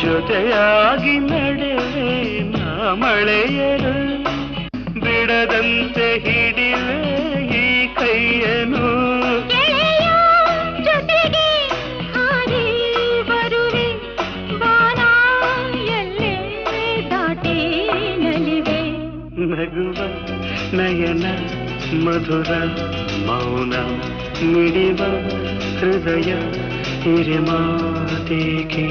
ಜೊತೆಯಾಗಿ ನಡೆವೆ ನಾ ಮಳೆಯರು ಬಿಡದಂತೆ ಹಿಡಿವೆ ಈ ಕೈಯನು ಜೊತೆಗೆ ಹಾರಿ ಬರುವೆ ಬಾನ ಎಲ್ಲೇ ದಾಟಿ ನಲಿವೆ ನಗುವ ನಯನ ಮಧುರ ಮೌನ ಮಿಡಿವ ಹೃದಯ ಹಿರಿಮಾತೇಕೆ